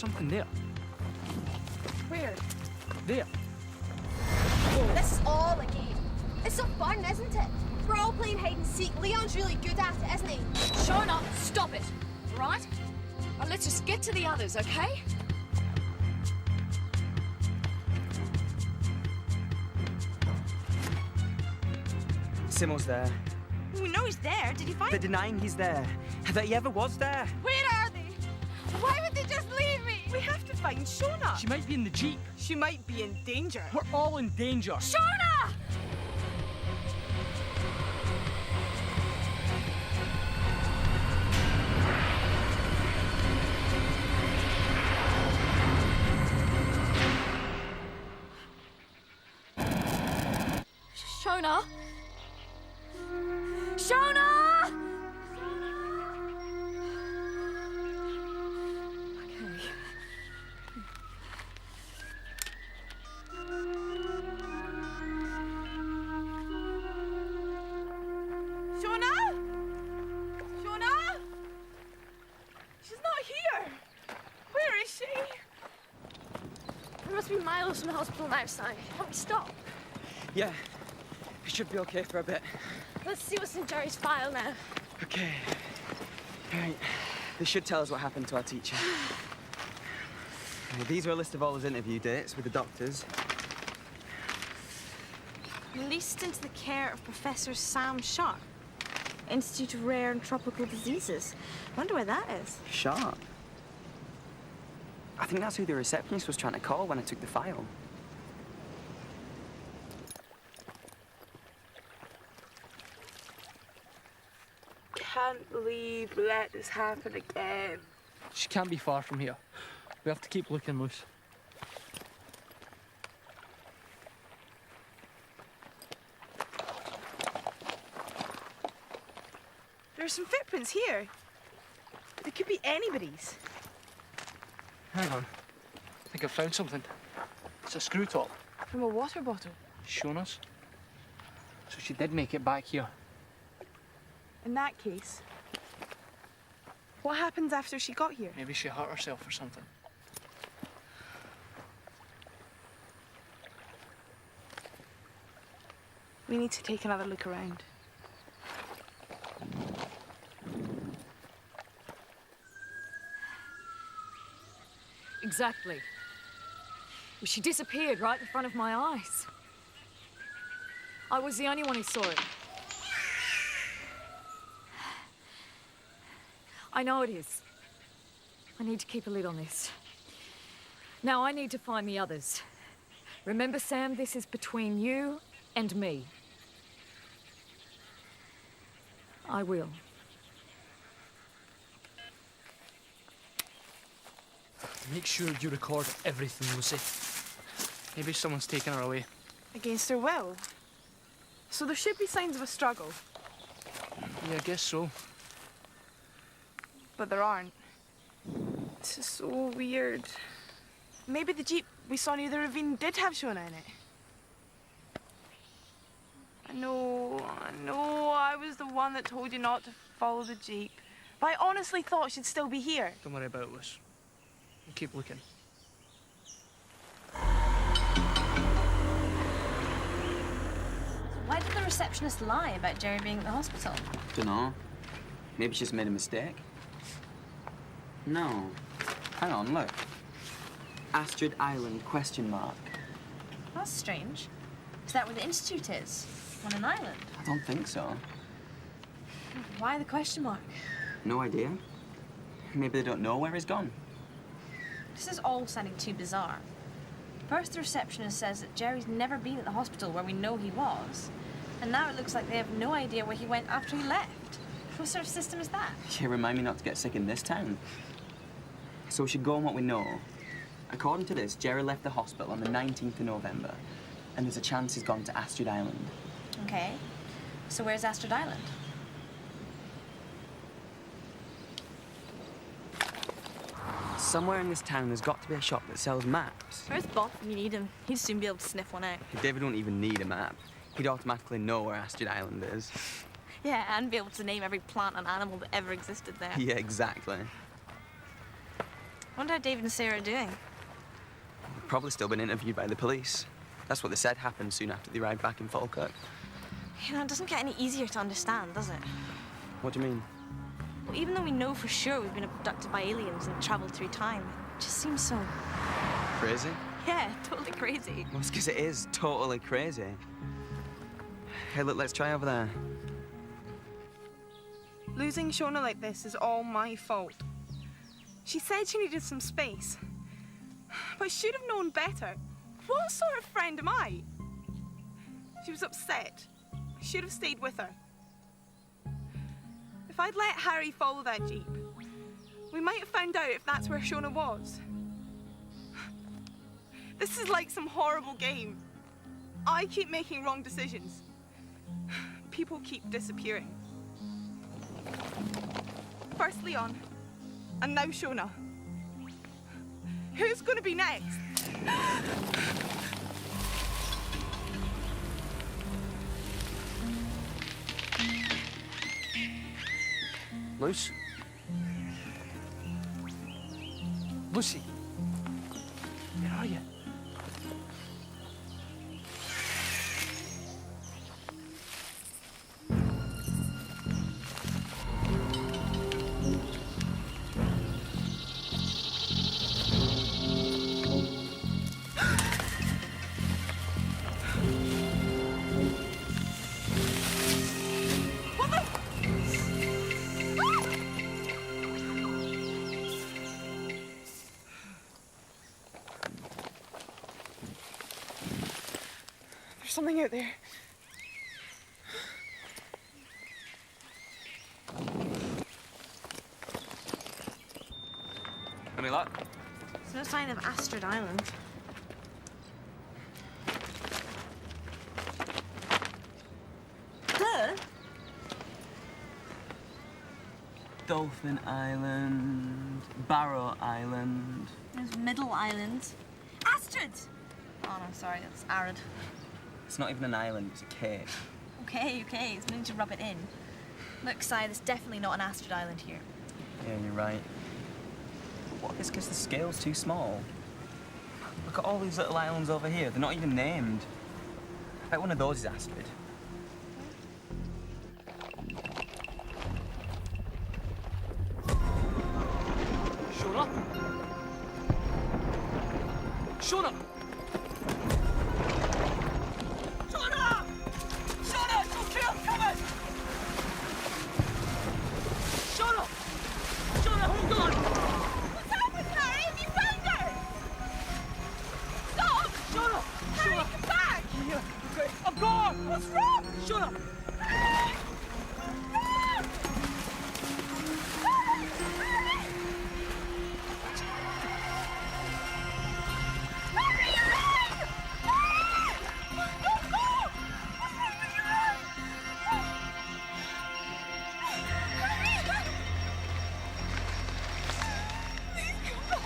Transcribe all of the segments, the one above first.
something there. Where? There. This is all a game. It's so fun, isn't it? We're all playing hide and seek. Leon's really good at it, isn't he? Shona, stop it, right? Now let's just get to the others, okay? Simo's there. We know he's there. Did you find They're him? denying he's there. That he ever was there. Where are they? Why would they just leave me? We have to find Shona. She might be in the Jeep. She might be in danger. We're all in danger. Shona! Shona! Shona! Okay. Shona? Shona? She's not here. Where is she? We must be miles from the hospital now, Stanich. Can't we stop? Yeah. We should be okay for a bit. Let's see what's in Gerry's file now. Okay. Right. They should tell us what happened to our teacher. These are a list of all his interview dates with the doctors. Released into the care of Professor Sam Sharp, Institute of Rare and Tropical Diseases. Wonder where that is. Sharp. I think that's who the receptionist was trying to call when I took the file. Can't believe we let this happen again. She can't be far from here. We have to keep looking loose. There's some footprints here. They could be anybody's. Hang on. I think I found something. It's a screw top. From a water bottle. Shona's. So she did make it back here. In that case, what happens after she got here? Maybe she hurt herself or something. We need to take another look around. Exactly. Well, she disappeared right in front of my eyes. I was the only one who saw it. I know it is. I need to keep a lid on this. Now I need to find the others. Remember, Sam, this is between you and me. I will. Make sure you record everything, Lucy. Maybe someone's taken her away. Against her will. So there should be signs of a struggle, Yeah, I guess so. but there aren't. This is so weird. Maybe the Jeep we saw near the ravine did have Shona in it. I know, I was the one that told you not to follow the Jeep. But I honestly thought she'd still be here. Don't worry about it, Luce. We'll keep looking. Why did the receptionist lie about Gerry being at the hospital? Dunno. Maybe she's made a mistake. No. Hang on, look. Astrid Island, question mark. That's strange. Is that where the institute is? On an island? I don't think so. Why the question mark? No idea. Maybe they don't know where he's gone. This is all sounding too bizarre. First, the receptionist says that Gerry's never been at the hospital where we know he was. And now it looks like they have no idea where he went after he left. What sort of system is that? Yeah, remind me not to get sick in this town. So we should go on what we know. According to this, Gerry left the hospital on the 19th of November, and there's a chance he's gone to Astrid Island. Okay. So where's Astrid Island? Somewhere in this town there's got to be a shop that sells maps. Where's Bob when you need him? He'd soon be able to sniff one out. David won't even need a map. He'd automatically know where Astrid Island is. Yeah, and be able to name every plant and animal that ever existed there. Yeah, exactly. Wonder how David and Sarah are doing. They've probably still been interviewed by the police. That's what they said happened soon after they arrived back in Falkirk. You know, it doesn't get any easier to understand, does it? What do you mean? Well, even though we know for sure we've been abducted by aliens and traveled through time, it just seems so... Crazy? Yeah, totally crazy. Well, it's because it is totally crazy. Hey, look, let's try over there. Losing Shona like this is all my fault. She said she needed some space, but I should have known better. What sort of friend am I? She was upset. I should have stayed with her. If I'd let Harry follow that jeep, we might have found out if that's where Shona was. This is like some horrible game. I keep making wrong decisions. People keep disappearing. First Leon, and now Shona. Who's going to be next? Luce? Lucy? Where are you? There's something out there. Any luck? There's no sign of Astrid Island. Huh? Dolphin Island, Barrow Island. There's Middle Island. Astrid! Oh, no, sorry, that's arid. It's not even an island, it's a cave. Okay, it's meant to rub it in. Look, Si, there's definitely not an Astrid Island here. Yeah, you're right. But what, it's because the scale's too small. Look at all these little islands over here. They're not even named. I bet one of those is Astrid. Shona? Shona! Shona! Shona! It's okay, I'm coming! Shona! Shona, hold on! What's happened, Harry? Have you found her? Stop! Shona! Harry, Shona! come back! Yeah, okay, I'm gone! What's wrong? Shona! Harry! Run! Harry! Harry! Harry, run! Harry! Don't go! What's wrong with you? Run! Harry! Please come back.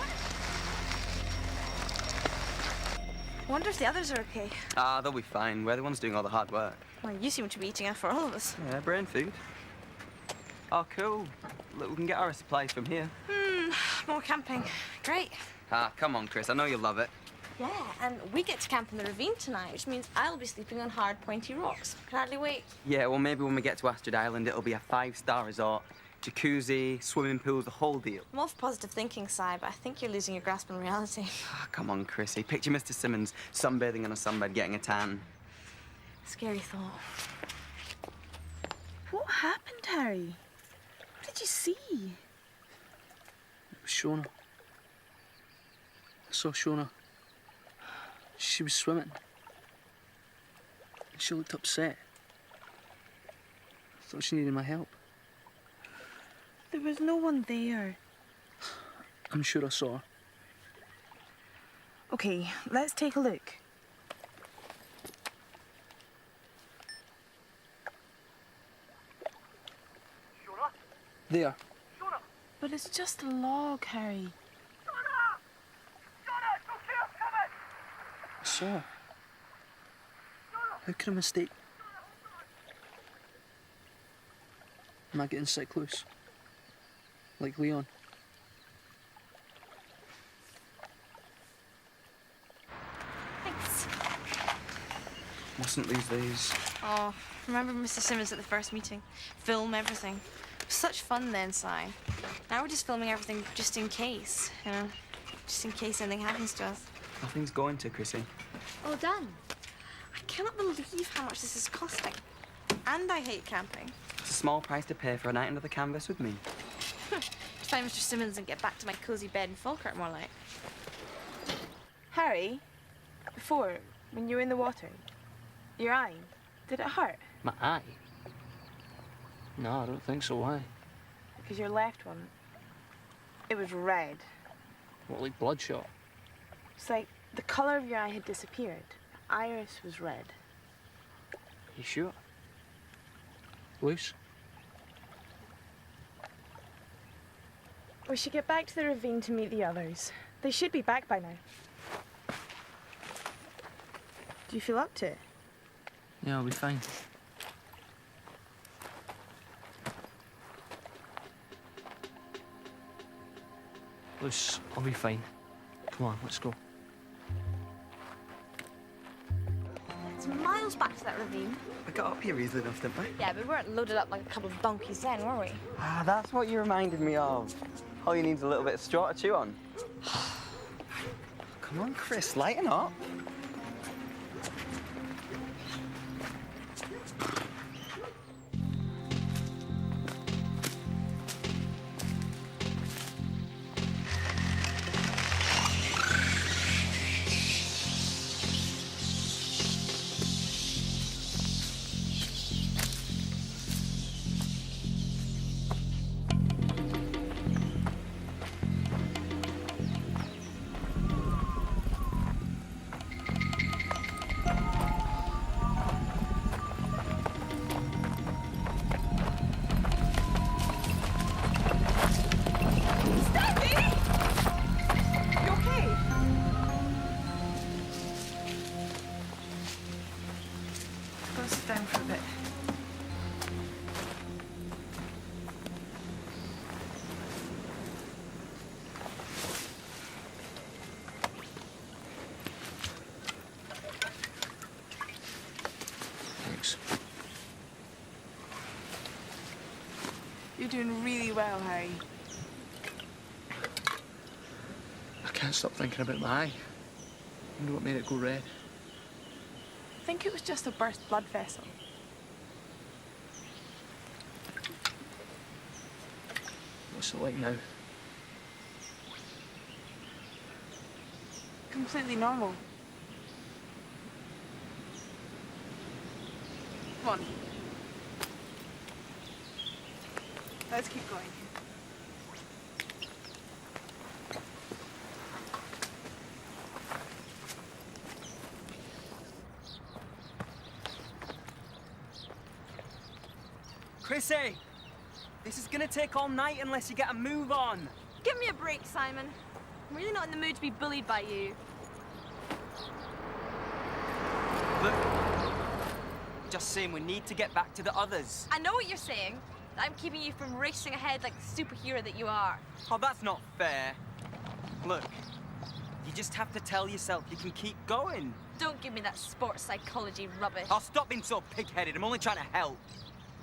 I wonder if the others are okay. Ah, they'll be fine. We're the ones doing all the hard work. Well, you seem to be eating out for all of us. Yeah, brain food. Oh, cool. Look, we can get our supplies from here. More camping. Great. Ah, come on, Chris. I know you'll love it. Yeah, and we get to camp in the ravine tonight, which means I'll be sleeping on hard, pointy rocks. Can hardly wait. Yeah, well, maybe when we get to Astrid Island, it'll be a 5-star resort. Jacuzzi, swimming pools, the whole deal. I'm all for positive thinking, Si, but I think you're losing your grasp on reality. Ah, come on, Chrissy. Picture Mr. Simmons sunbathing on a sunbed, getting a tan. Scary thought. What happened, Harry? What did you see? It was Shona. I saw Shona. She was swimming. And she looked upset. I thought she needed my help. There was no one there. I'm sure I saw her. Okay, let's take a look. There. But it's just a log, Harry. I saw her. How could I mistake? Am I getting sick loose? Like Leon? Mustn't lose these. Oh, remember Mr. Simmons at the first meeting? Film everything. It was such fun then, Si. Now we're just filming everything just in case, you know? Just in case anything happens to us. Nothing's going to, Chrissie. All done. I cannot believe how much this is costing. And I hate camping. It's a small price to pay for a night under the canvas with me. To find Mr. Simmons and get back to my cosy bed in Falkirk, more like. Harry, before, when you were in the water, your eye, did it hurt? My eye? No, I don't think so. Why? Because your left one, it was red. What, like bloodshot? It's like the colour of your eye had disappeared. The iris was red. You sure? Loose? We should get back to the ravine to meet the others. They should be back by now. Do you feel up to it? Yeah, I'll be fine. Loose, I'll be fine. Come on, let's go. It's miles back to that ravine. We got up here easily enough, didn't we? Yeah, but we weren't loaded up like a couple of donkeys then, were we? Ah, that's what you reminded me of. All you need is a little bit of straw to chew on. Come on, Chris, lighten up. Down for a bit. Thanks. You're doing really well, Harry. I can't stop thinking about my eye. I wonder what made it go red. I think it was just a burst blood vessel. What's it like now? Completely normal. Come on. Let's keep going. Chrissie! This is gonna take all night unless you get a move on. Give me a break, Simon. I'm really not in the mood to be bullied by you. Look, just saying we need to get back to the others. I know what you're saying. I'm keeping you from racing ahead like the superhero that you are. Oh, that's not fair. Look, you just have to tell yourself you can keep going. Don't give me that sports psychology rubbish. I'll stop being so pig-headed. I'm only trying to help.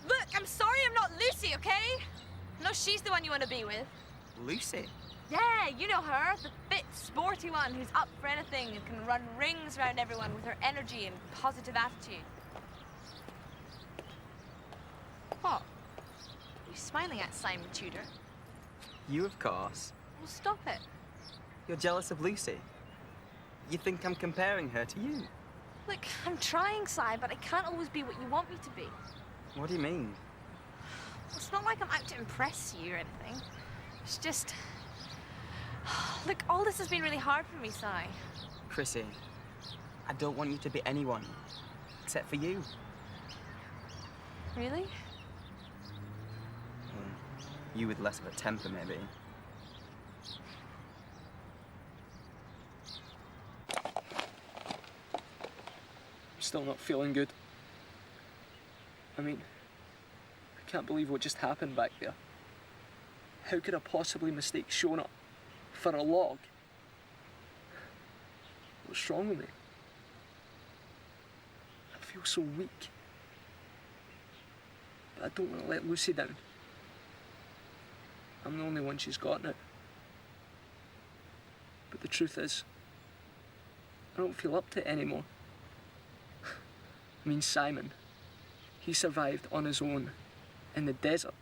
Look, I'm sorry I'm not Lucy, okay? No, she's the one you want to be with. Lucy? Yeah, you know her, the fit, sporty one who's up for anything and can run rings around everyone with her energy and positive attitude. What? Are you smiling at, Simon Tudor? You, of course. Well, stop it. You're jealous of Lucy. You think I'm comparing her to you. Look, I'm trying, Si, but I can't always be what you want me to be. What do you mean? It's not like I'm out to impress you or anything. It's just... Look, all this has been really hard for me, Si. Chrissie, I don't want you to be anyone except for you. Really? You with less of a temper, maybe. I'm still not feeling good. I mean, I can't believe what just happened back there. How could I possibly mistake Shona for a log? What's wrong with me? I feel so weak. But I don't want to let Lucy down. I'm the only one she's got now. But the truth is, I don't feel up to it anymore. I mean, Simon, he survived on his own in the desert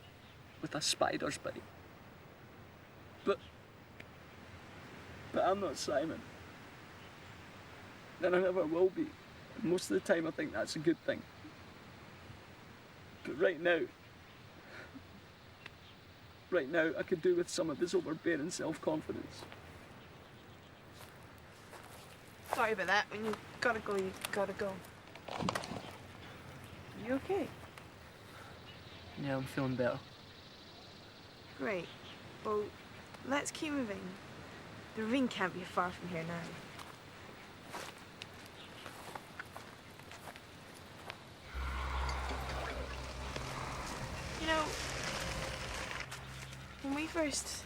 with a spider's bite. But I'm not Simon. And I never will be. And most of the time I think that's a good thing. But right now I could do with some of this overbearing self-confidence. Sorry about that. When you gotta go, you gotta go. You okay? Yeah, I'm feeling better. Great. Well, let's keep moving. The ring can't be far from here now. You know, when we first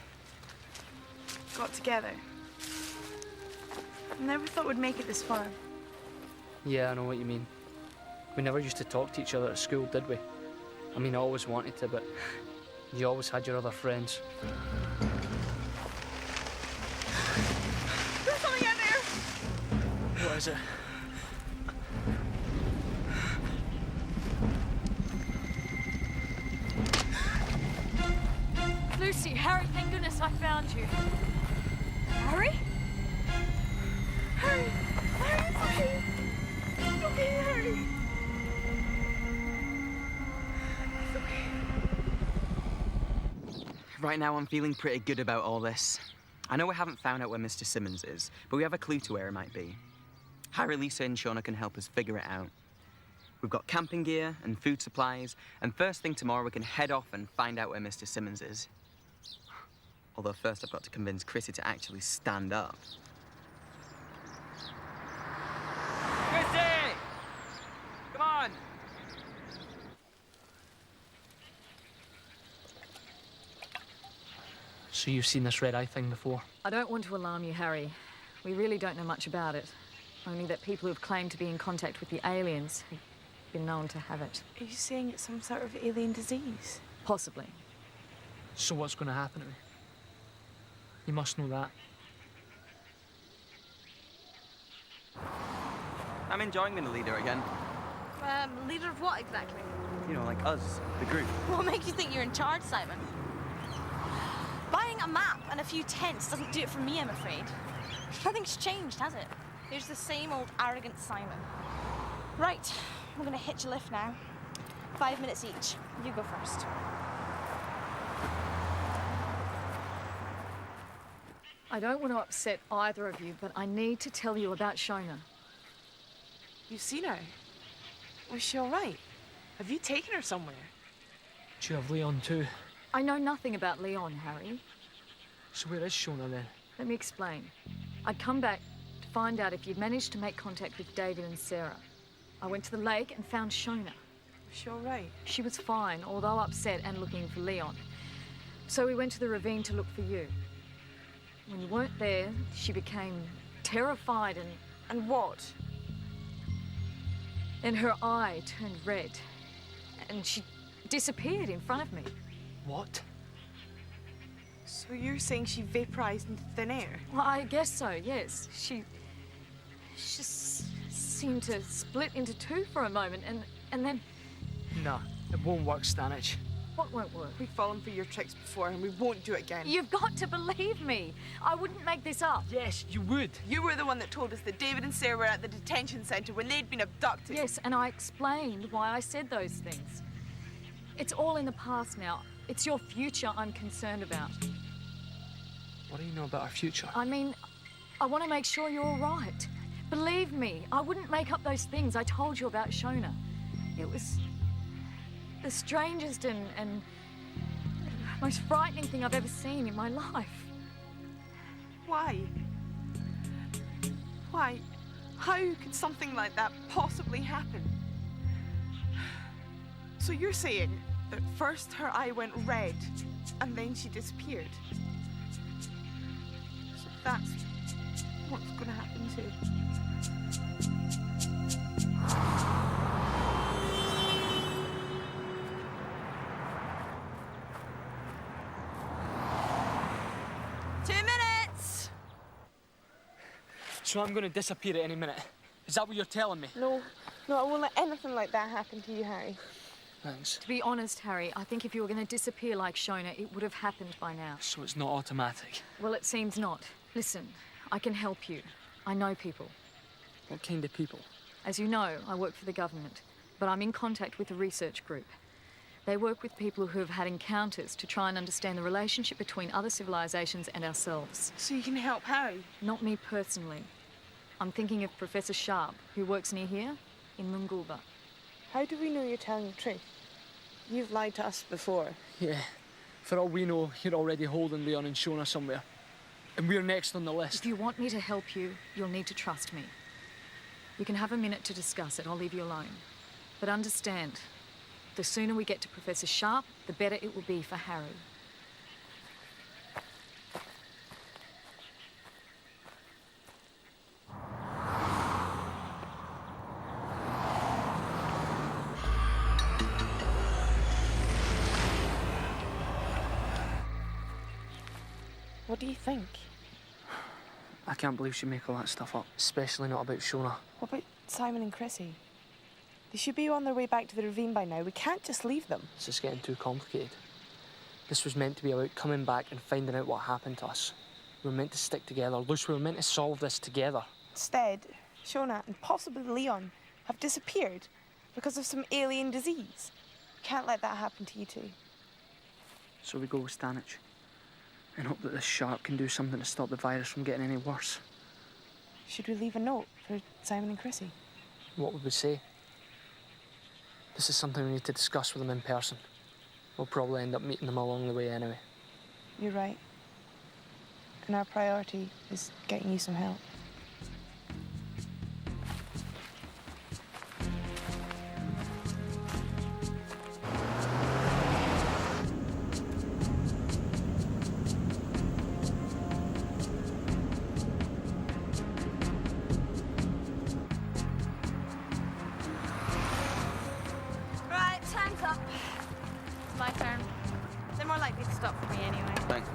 got together, I never thought we'd make it this far. Yeah, I know what you mean. We never used to talk to each other at school, did we? I mean, I always wanted to, but you always had your other friends. There's something out there! What is it? Lucy, Harry, thank goodness I found you. Harry? Harry! Harry, it's okay! It's okay, Harry! It's okay. Right now, I'm feeling pretty good about all this. I know we haven't found out where Mr. Simmons is, but we have a clue to where he might be. Harry, Lisa, and Shona can help us figure it out. We've got camping gear and food supplies, and first thing tomorrow we can head off and find out where Mr. Simmons is. Although first I've got to convince Chrissie to actually stand up. Chrissie! Come on! So you've seen this red eye thing before? I don't want to alarm you, Harry. We really don't know much about it. Only that people who've claimed to be in contact with the aliens have been known to have it. Are you saying it's some sort of alien disease? Possibly. So what's going to happen to me? You must know that. I'm enjoying being the leader again. Leader of what exactly? You know, like us, the group. What makes you think you're in charge, Simon? Buying a map and a few tents doesn't do it for me, I'm afraid. Nothing's changed, has it? There's the same old arrogant Simon. Right, I'm gonna hitch a lift now. 5 minutes each. You go first. I don't want to upset either of you, but I need to tell you about Shona. You've seen her? Was she all right? Have you taken her somewhere? Do you have Leon too? I know nothing about Leon, Harry. So where is Shona then? Let me explain. I'd come back to find out if you'd managed to make contact with David and Sarah. I went to the lake and found Shona. Was she all right? She was fine, although upset and looking for Leon. So we went to the ravine to look for you. When you weren't there, she became terrified and... And what? Then her eye turned red. And she disappeared in front of me. What? So you're saying she vaporized into thin air? Well, I guess so, yes. She just seemed to split into two for a moment and then... Nah, it won't work, Stanich. What won't work? We've fallen for your tricks before and we won't do it again. You've got to believe me. I wouldn't make this up. Yes, you would. You were the one that told us that David and Sarah were at the detention centre when they'd been abducted. Yes, and I explained why I said those things. It's all in the past now. It's your future I'm concerned about. What do you know about our future? I mean, I want to make sure you're all right. Believe me, I wouldn't make up those things I told you about Shona. It was the strangest and most frightening thing I've ever seen in my life. Why? Why? How could something like that possibly happen? So you're saying that first her eye went red and then she disappeared? So that's what's going to happen too. 2 minutes! So I'm going to disappear at any minute. Is that what you're telling me? No, I won't let anything like that happen to you, Harry. Thanks. To be honest, Harry, I think if you were going to disappear like Shona, it would have happened by now. So it's not automatic. Well, it seems not. Listen, I can help you. I know people. What kind of people? As you know, I work for the government, but I'm in contact with a research group. They work with people who have had encounters to try and understand the relationship between other civilizations and ourselves. So you can help Harry? Not me personally. I'm thinking of Professor Sharp, who works near here, in Lungulba. How do we know you're telling the truth? You've lied to us before. Yeah. For all we know, you're already holding Leon and Shona somewhere. And we're next on the list. If you want me to help you, you'll need to trust me. You can have a minute to discuss it. I'll leave you alone. But understand, the sooner we get to Professor Sharp, the better it will be for Harry. What do you think? I can't believe she make all that stuff up, especially not about Shona. What about Simon and Chrissie? They should be on their way back to the ravine by now. We can't just leave them. It's just getting too complicated. This was meant to be about coming back and finding out what happened to us. We were meant to stick together. Luce, we were meant to solve this together. Instead, Shona and possibly Leon have disappeared because of some alien disease. Can't let that happen to you two. So we go with Stanich and hope that this sharp can do something to stop the virus from getting any worse. Should we leave a note for Simon and Chrissie? What would we say? This is something we need to discuss with them in person. We'll probably end up meeting them along the way anyway. You're right. And our priority is getting you some help. Right, time's up. It's my turn. They're more likely to stop for me anyway. Thanks.